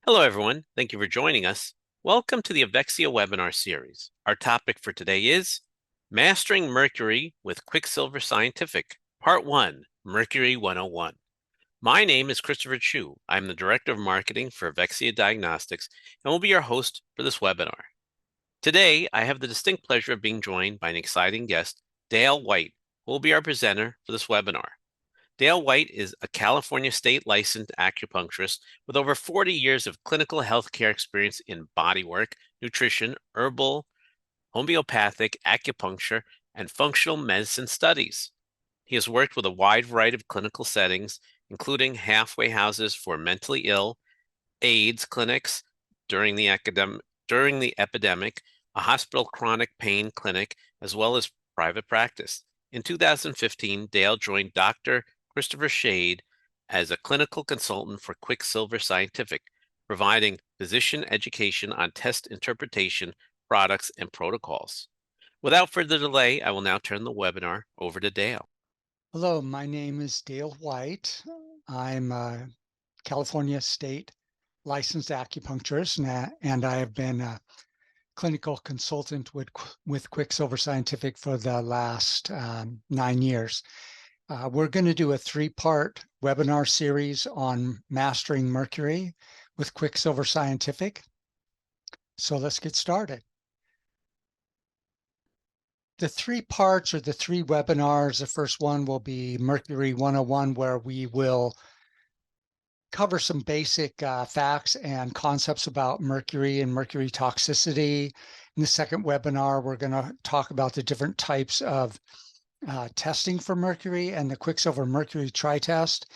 Hello, everyone. Thank you for joining us. Welcome to the Avexia webinar series. Our topic for today is Mastering Mercury with Quicksilver Scientific, Part 1, Mercury 101. My name is Christopher Chu. I'm the Director of Marketing for Avexia Diagnostics and will be your host for this webinar. Today, I have the distinct pleasure of being joined by an exciting guest, Dale White, who will be our presenter for this webinar. Dale White is a California state licensed acupuncturist with over 40 years of clinical healthcare experience in bodywork, nutrition, herbal, homeopathic, acupuncture, and functional medicine studies. He has worked with a wide variety of clinical settings, including halfway houses for mentally ill, AIDS clinics during the epidemic, a hospital chronic pain clinic, as well as private practice. In 2015, Dale joined Dr. Christopher Shade as a clinical consultant for Quicksilver Scientific, providing physician education on test interpretation, products, and protocols. Without further delay, I will now turn the webinar over to Dale. Hello, my name is Dale White. I'm a California state licensed acupuncturist, and I have been a clinical consultant with Quicksilver Scientific for the last 9 years. We're going to do a 3-part webinar series on mastering Mercury with Quicksilver Scientific. So let's get started. The 3 parts or the 3 webinars, the first one will be Mercury 101, where we will cover some basic facts and concepts about mercury and mercury toxicity. In the second webinar, we're going to talk about the different types of testing for mercury and the Quicksilver Mercury Tri-Test.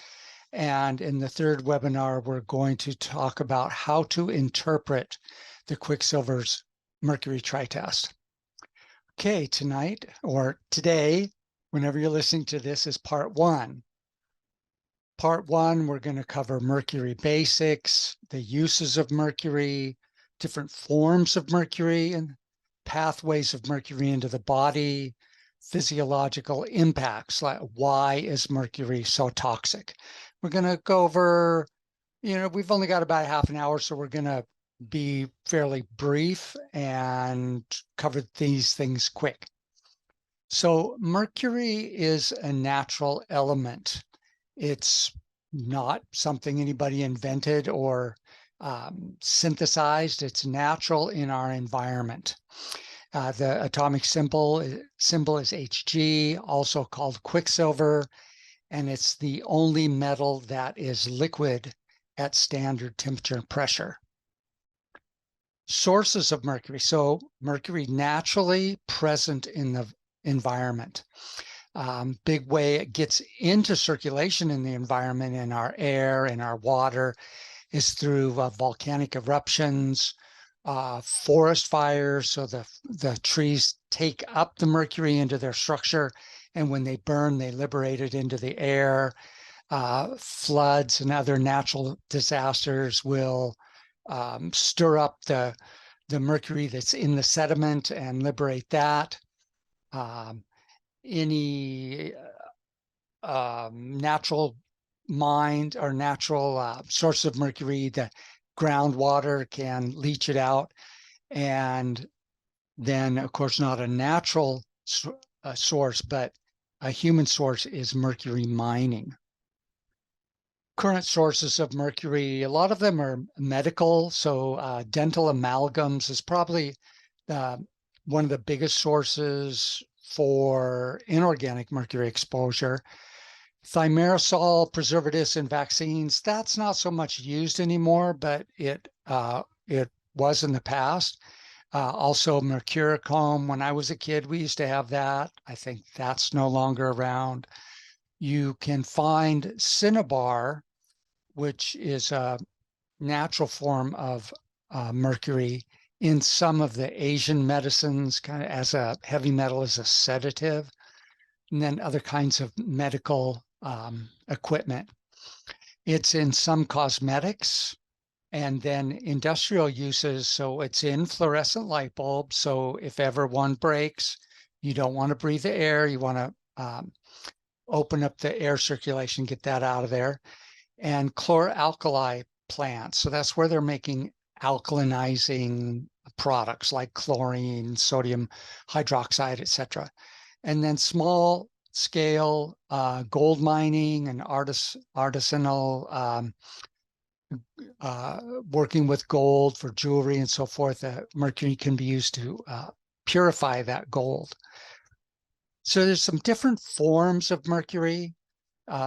And in the third webinar, we're going to talk about how to interpret the Quicksilver's Mercury Tri-Test. Okay, tonight or today, whenever you're listening to this, is part 1. Part 1, we're going to cover mercury basics, the uses of mercury, different forms of mercury, and pathways of mercury into the body, physiological impacts, like why is mercury so toxic? We're going to go over, we've only got about half an hour, so we're going to be fairly brief and cover these things quick. So mercury is a natural element. It's not something anybody invented or synthesized. It's natural in our environment. The atomic symbol is Hg, also called Quicksilver, and it's the only metal that is liquid at standard temperature and pressure. Sources of mercury. So mercury naturally present in the environment. Big way it gets into circulation in the environment, in our air, in our water, is through volcanic eruptions, forest fires. So the trees take up the mercury into their structure, and when they burn, they liberate it into the air. Floods and other natural disasters will stir up the mercury that's in the sediment and liberate that. Any natural mine or natural source of mercury, the groundwater can leach it out. And then, of course, not a natural source, but a human source is mercury mining. Current sources of mercury, a lot of them are medical. So dental amalgams is probably one of the biggest sources for inorganic mercury exposure. Thimerosal, preservatives, and vaccines, that's not so much used anymore, but it was in the past. Also mercurochrome, when I was a kid, we used to have that. I think that's no longer around. You can find cinnabar, which is a natural form of mercury, in some of the Asian medicines, kind of as a heavy metal, as a sedative, and then other kinds of medical equipment. It's in some cosmetics and then industrial uses. So it's in fluorescent light bulbs. So if ever one breaks, you don't want to breathe the air. You want to open up the air circulation, get that out of there. And chloralkali plants. So that's where they're making alkalinizing products like chlorine, sodium hydroxide, etc. And then small scale gold mining and artisanal working with gold for jewelry and so forth. Mercury can be used to purify that gold. So there's some different forms of mercury.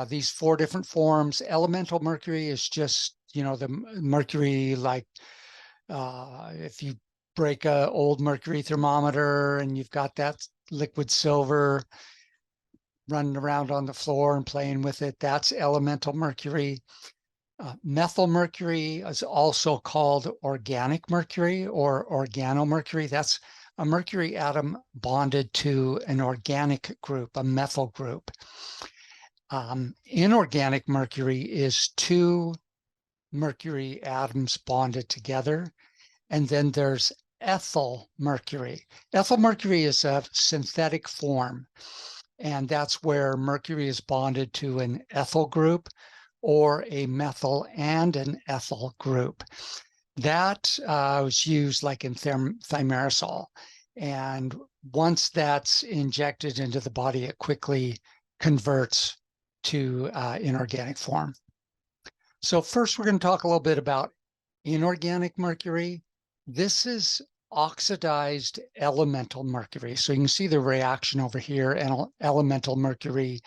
These 4 different forms. Elemental mercury is just, the mercury, like if you break a old mercury thermometer and you've got that liquid silver running around on the floor and playing with it, that's elemental mercury. Methyl mercury is also called organic mercury or organomercury. That's a mercury atom bonded to an organic group, a methyl group. Inorganic mercury is 2 mercury atoms bonded together. And then there's ethyl mercury. Ethyl mercury is a synthetic form, and that's where mercury is bonded to an ethyl group or a methyl and an ethyl group. That was used like in thimerosal. And once that's injected into the body, it quickly converts to inorganic form. So first, we're going to talk a little bit about inorganic mercury. This is oxidized elemental mercury. So you can see the reaction over here, and elemental mercury,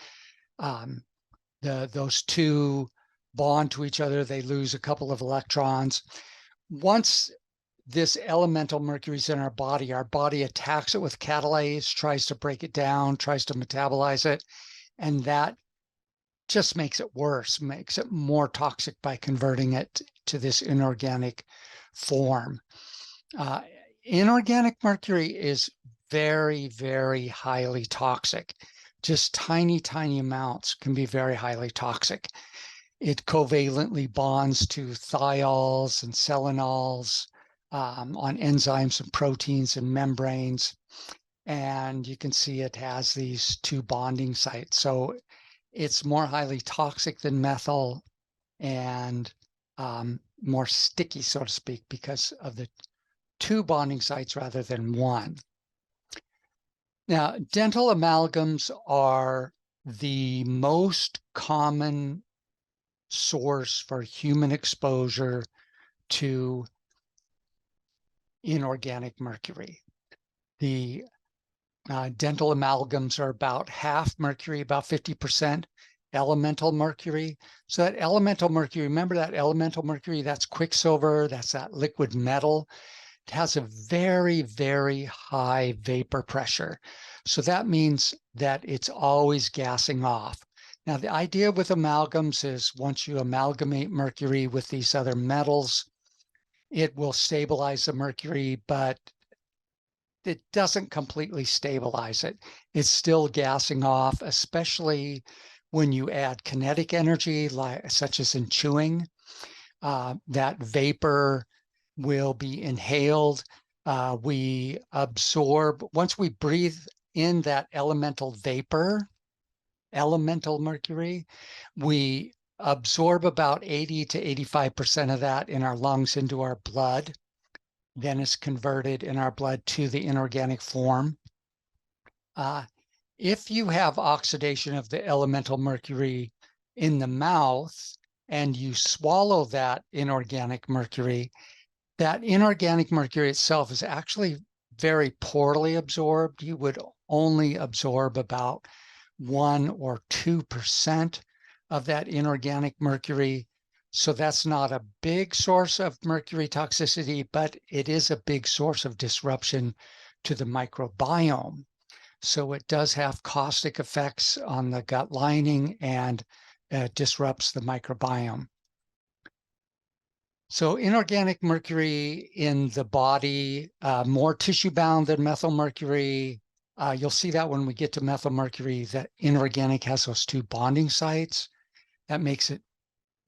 those 2 bond to each other, they lose a couple of electrons. Once this elemental mercury is in our body attacks it with catalase, tries to break it down, tries to metabolize it, and that just makes it worse, makes it more toxic by converting it to this inorganic form. Inorganic mercury is very, very highly toxic. Just tiny, tiny amounts can be very highly toxic. It covalently bonds to thiols and selenols on enzymes and proteins and membranes. And you can see it has these 2 bonding sites. So it's more highly toxic than methyl and more sticky, so to speak, because of the 2 bonding sites rather than 1. Now, dental amalgams are the most common source for human exposure to inorganic mercury. The dental amalgams are about half mercury, about 50% elemental mercury. So that elemental mercury, remember that elemental mercury, that's quicksilver, that's that liquid metal. It has a very, very high vapor pressure. So that means that it's always gassing off. Now, the idea with amalgams is once you amalgamate mercury with these other metals, it will stabilize the mercury, but it doesn't completely stabilize it. It's still gassing off, especially when you add kinetic energy, such as in chewing. That vapor will be inhaled. We absorb, once we breathe in that elemental vapor, elemental mercury, we absorb about 80 to 85% of that in our lungs into our blood. Then it's converted in our blood to the inorganic form. If you have oxidation of the elemental mercury in the mouth and you swallow that inorganic mercury itself is actually very poorly absorbed. You would only absorb about 1 or 2% of that inorganic mercury. So that's not a big source of mercury toxicity, but it is a big source of disruption to the microbiome. So it does have caustic effects on the gut lining and disrupts the microbiome. So inorganic mercury in the body, more tissue bound than methyl mercury. You'll see that when we get to methyl mercury, that inorganic has those 2 bonding sites. That makes it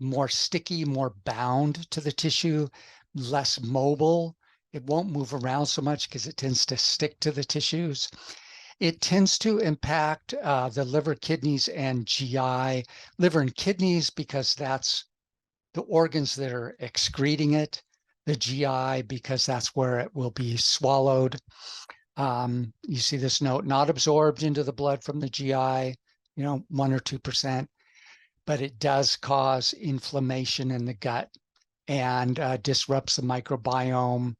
more sticky, more bound to the tissue, less mobile. It won't move around so much because it tends to stick to the tissues. It tends to impact the liver, kidneys, and GI. Liver and kidneys because that's the organs that are excreting it, the GI, because that's where it will be swallowed. You see this note, not absorbed into the blood from the GI, 1 or 2%, but it does cause inflammation in the gut and disrupts the microbiome,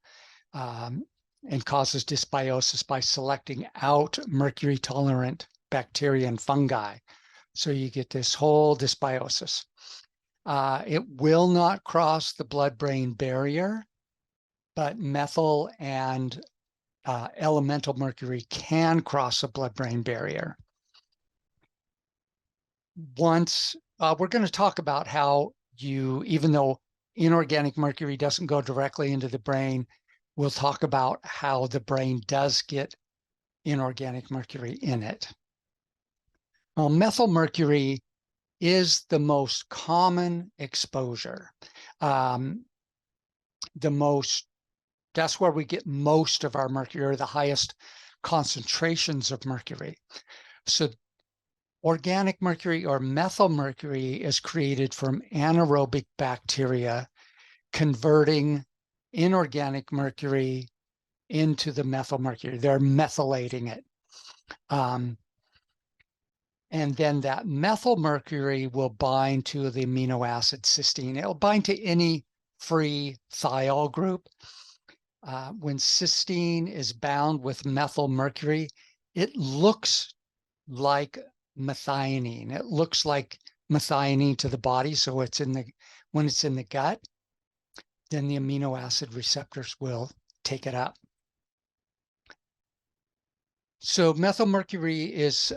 and causes dysbiosis by selecting out mercury tolerant bacteria and fungi. So you get this whole dysbiosis. It will not cross the blood-brain barrier, but methyl and elemental mercury can cross the blood-brain barrier. Once we're going to talk about how even though inorganic mercury doesn't go directly into the brain, we'll talk about how the brain does get inorganic mercury in it. Well, methyl mercury is the most common exposure. That's where we get most of our mercury, or the highest concentrations of mercury. So organic mercury, or methyl mercury, is created from anaerobic bacteria converting inorganic mercury into the methyl mercury. They're methylating it. And then that methyl mercury will bind to the amino acid cysteine. It'll bind to any free thiol group. When cysteine is bound with methyl mercury, it looks like methionine. It looks like methionine to the body. So when it's in the gut, then the amino acid receptors will take it up. So methyl mercury is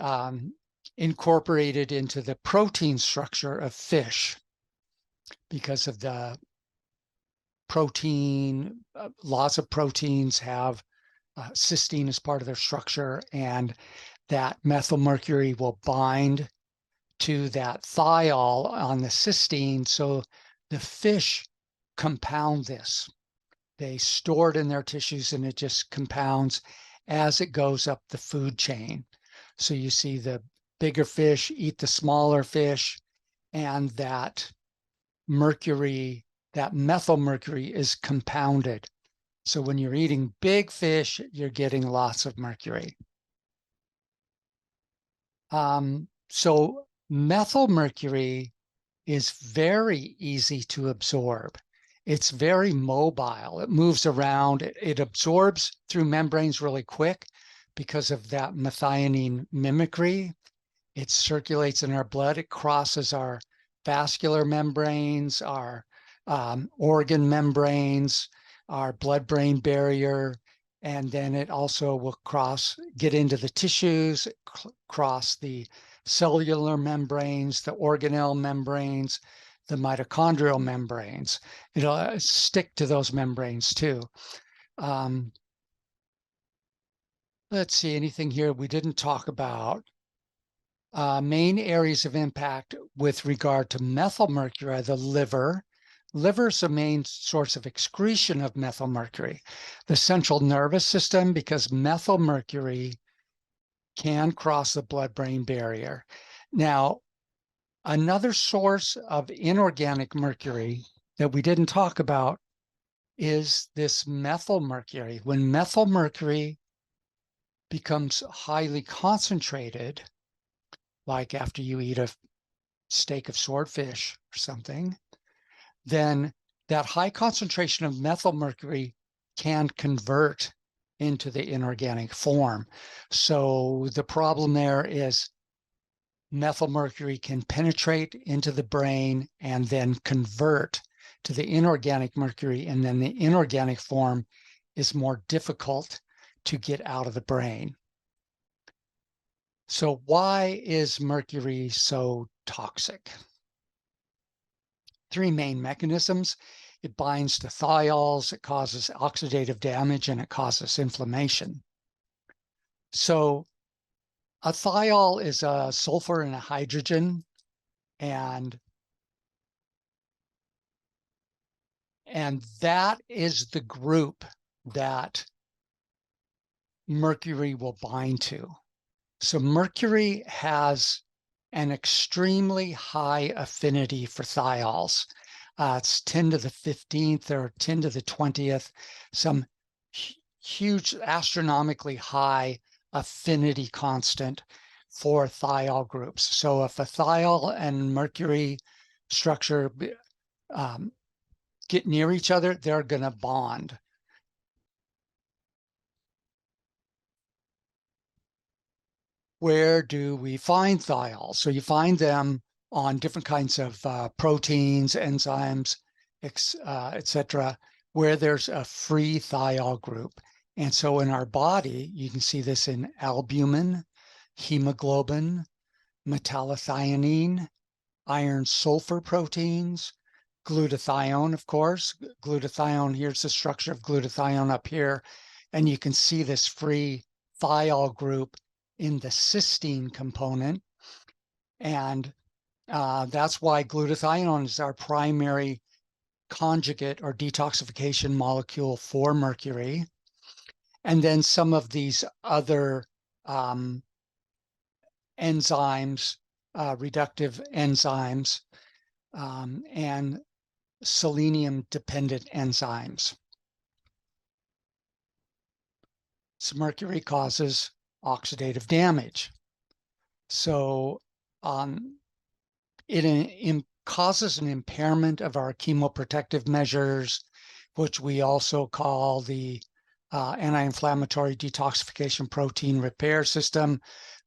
incorporated into the protein structure of fish because of the protein. Lots of proteins have cysteine as part of their structure, and that methyl mercury will bind to that thiol on the cysteine. So the fish compound this. They store it in their tissues, and it just compounds as it goes up the food chain. So you see the bigger fish eat the smaller fish, and that mercury, that methyl mercury, is compounded. So when you're eating big fish, you're getting lots of mercury. So methyl mercury is very easy to absorb. It's very mobile. It moves around. It absorbs through membranes really quick because of that methionine mimicry. It circulates in our blood. It crosses our vascular membranes, our organ membranes, our blood-brain barrier, and then it also will get into the tissues, cross the cellular membranes, the organelle membranes, the mitochondrial membranes. It'll stick to those membranes too. Let's see, anything here we didn't talk about. Main areas of impact with regard to methyl mercury are the liver. Liver is the main source of excretion of methyl mercury. The central nervous system, because methyl mercury can cross the blood-brain barrier. Now, another source of inorganic mercury that we didn't talk about is this methyl mercury. When methyl mercury becomes highly concentrated, like after you eat a steak of swordfish or something, then that high concentration of methyl mercury can convert into the inorganic form. So the problem there is methyl mercury can penetrate into the brain and then convert to the inorganic mercury, and then the inorganic form is more difficult to get out of the brain. So why is mercury so toxic? Three main mechanisms. It binds to thiols, it causes oxidative damage, and it causes inflammation. So a thiol is a sulfur and a hydrogen, and that is the group that mercury will bind to. So mercury has an extremely high affinity for thiols. It's 10 to the 15th or 10 to the 20th, some huge astronomically high affinity constant for thiol groups. So if a thiol and mercury structure get near each other, they're going to bond. Where do we find thiols? So you find them on different kinds of proteins, enzymes, etc., where there's a free thiol group. And so in our body, you can see this in albumin, hemoglobin, metallothionein, iron sulfur proteins, glutathione, of course. Glutathione, here's the structure of glutathione up here. And you can see this free thiol group in the cysteine component. And that's why glutathione is our primary conjugate or detoxification molecule for mercury. And then some of these other enzymes, reductive enzymes, and selenium-dependent enzymes. So mercury causes oxidative damage. So it causes an impairment of our chemoprotective measures, which we also call the anti-inflammatory detoxification protein repair system,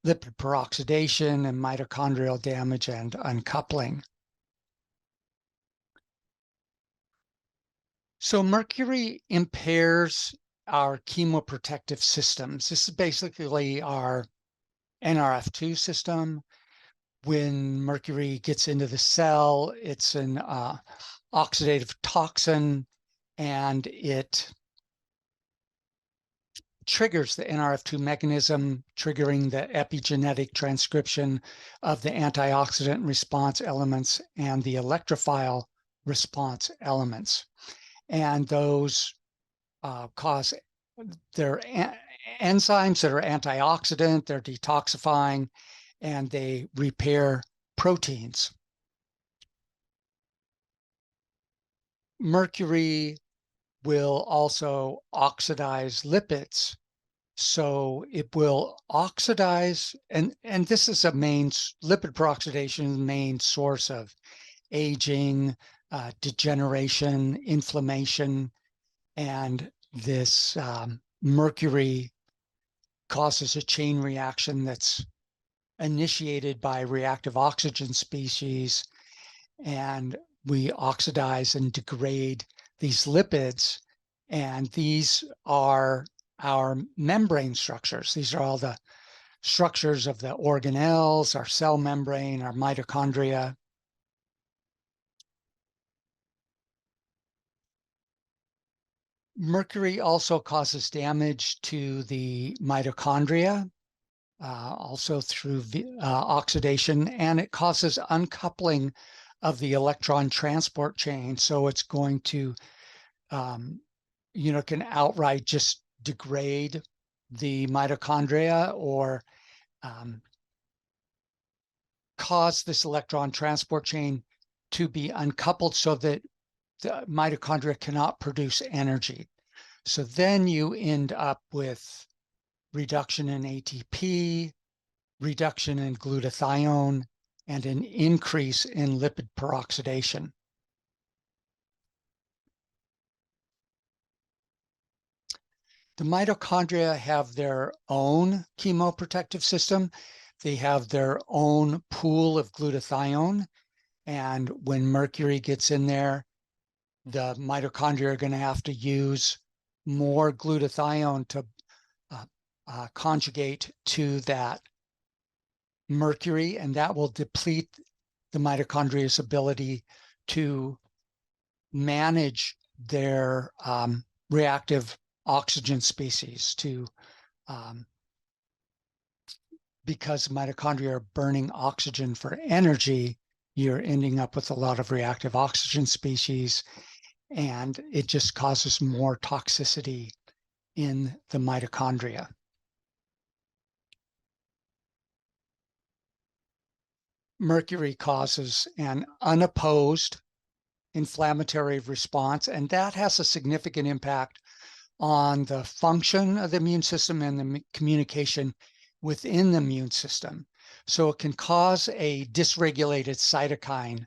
lipid peroxidation, and mitochondrial damage and uncoupling. So mercury impairs our chemoprotective systems. This is basically our NRF2 system. When mercury gets into the cell, it's an oxidative toxin, and it triggers the NRF2 mechanism, triggering the epigenetic transcription of the antioxidant response elements and the electrophile response elements. And those cause their enzymes that are antioxidant, they're detoxifying, and they repair proteins. Mercury will also oxidize lipids. So it will oxidize, and this is a main, lipid peroxidation, main source of aging, degeneration, inflammation, and this mercury causes a chain reaction that's initiated by reactive oxygen species, and we oxidize and degrade these lipids, and these are our membrane structures. These are all the structures of the organelles, our cell membrane, our mitochondria. Mercury also causes damage to the mitochondria, also through oxidation, and it causes uncoupling of the electron transport chain. So it's going to, can outright just degrade the mitochondria, or cause this electron transport chain to be uncoupled so that the mitochondria cannot produce energy. So then you end up with reduction in ATP, reduction in glutathione, and an increase in lipid peroxidation. The mitochondria have their own chemoprotective system. They have their own pool of glutathione. And when mercury gets in there, the mitochondria are going to have to use more glutathione to conjugate to that mercury, and that will deplete the mitochondria's ability to manage their reactive oxygen species because mitochondria are burning oxygen for energy. You're ending up with a lot of reactive oxygen species, and it just causes more toxicity in the mitochondria. Mercury causes an unopposed inflammatory response, and that has a significant impact on the function of the immune system and the communication within the immune system. So it can cause a dysregulated cytokine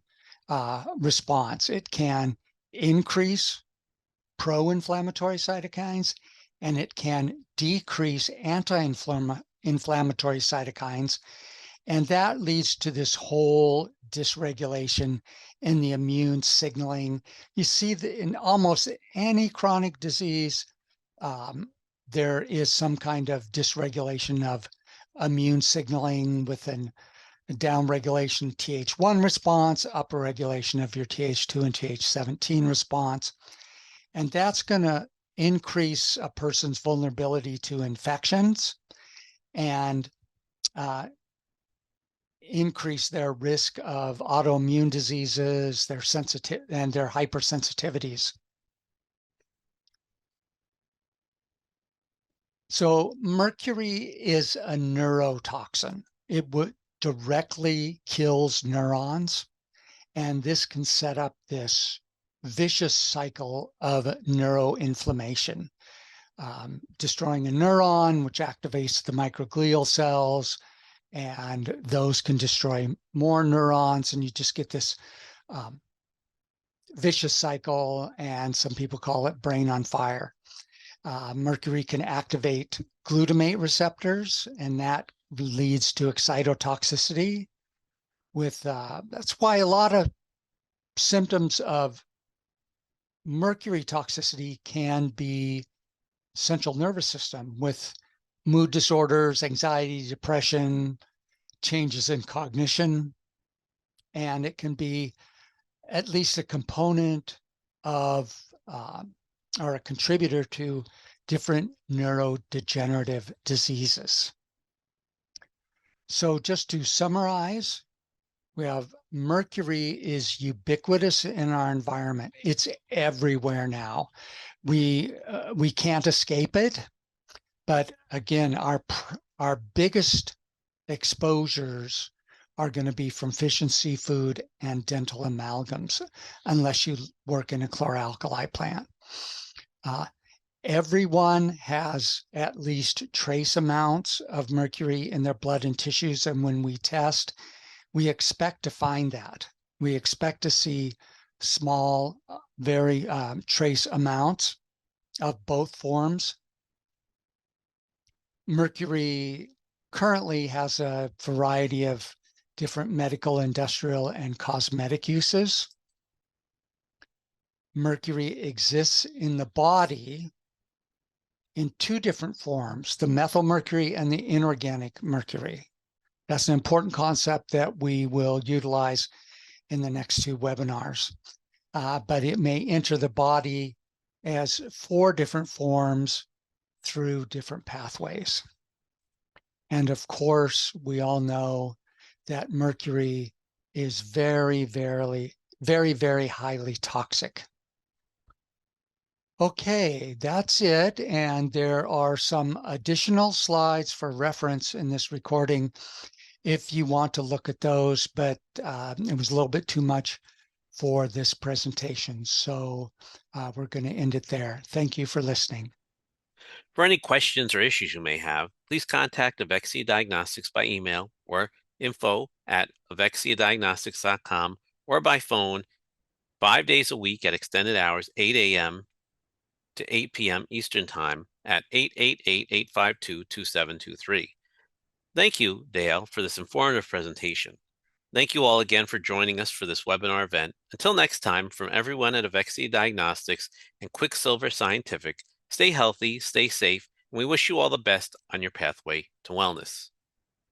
response. It can increase pro-inflammatory cytokines, and it can decrease anti-inflammatory cytokines. And that leads to this whole dysregulation in the immune signaling. You see that in almost any chronic disease, there is some kind of dysregulation of immune signaling with a downregulation Th1 response, upper regulation of your Th2 and Th17 response. And that's going to increase a person's vulnerability to infections and increase their risk of autoimmune diseases, their sensitive and their hypersensitivities. So mercury is a neurotoxin. It directly kills neurons, and this can set up this vicious cycle of neuroinflammation, destroying a neuron, which activates the microglial cells, and those can destroy more neurons, and you just get this vicious cycle, and some people call it brain on fire. Mercury can activate glutamate receptors, and that leads to excitotoxicity. That's why a lot of symptoms of mercury toxicity can be central nervous system, with mood disorders, anxiety, depression, changes in cognition, and it can be at least a component of or a contributor to different neurodegenerative diseases. So just to summarize, we have mercury is ubiquitous in our environment. It's everywhere now. We can't escape it, but again, our biggest exposures are going to be from fish and seafood and dental amalgams, unless you work in a chloralkali plant. Everyone has at least trace amounts of mercury in their blood and tissues, and when we test, we expect to find that. We expect to see small, very trace amounts of both forms. Mercury currently has a variety of different medical, industrial, and cosmetic uses. Mercury exists in the body in two different forms, the methyl mercury and the inorganic mercury. That's an important concept that we will utilize in the next two webinars. But it may enter the body as 4 different forms through different pathways. And of course, we all know that mercury is very, very, very, very highly toxic. Okay, that's it. And there are some additional slides for reference in this recording if you want to look at those, but it was a little bit too much for this presentation. So we're going to end it there. Thank you for listening. For any questions or issues you may have, please contact Avexia Diagnostics by email or info@avexiadiagnostics.com or by phone 5 days a week at extended hours, 8 a.m. to 8 p.m. Eastern Time at 888-852-2723. Thank you, Dale, for this informative presentation. Thank you all again for joining us for this webinar event. Until next time, from everyone at Avexia Diagnostics and Quicksilver Scientific, stay healthy, stay safe, and we wish you all the best on your pathway to wellness.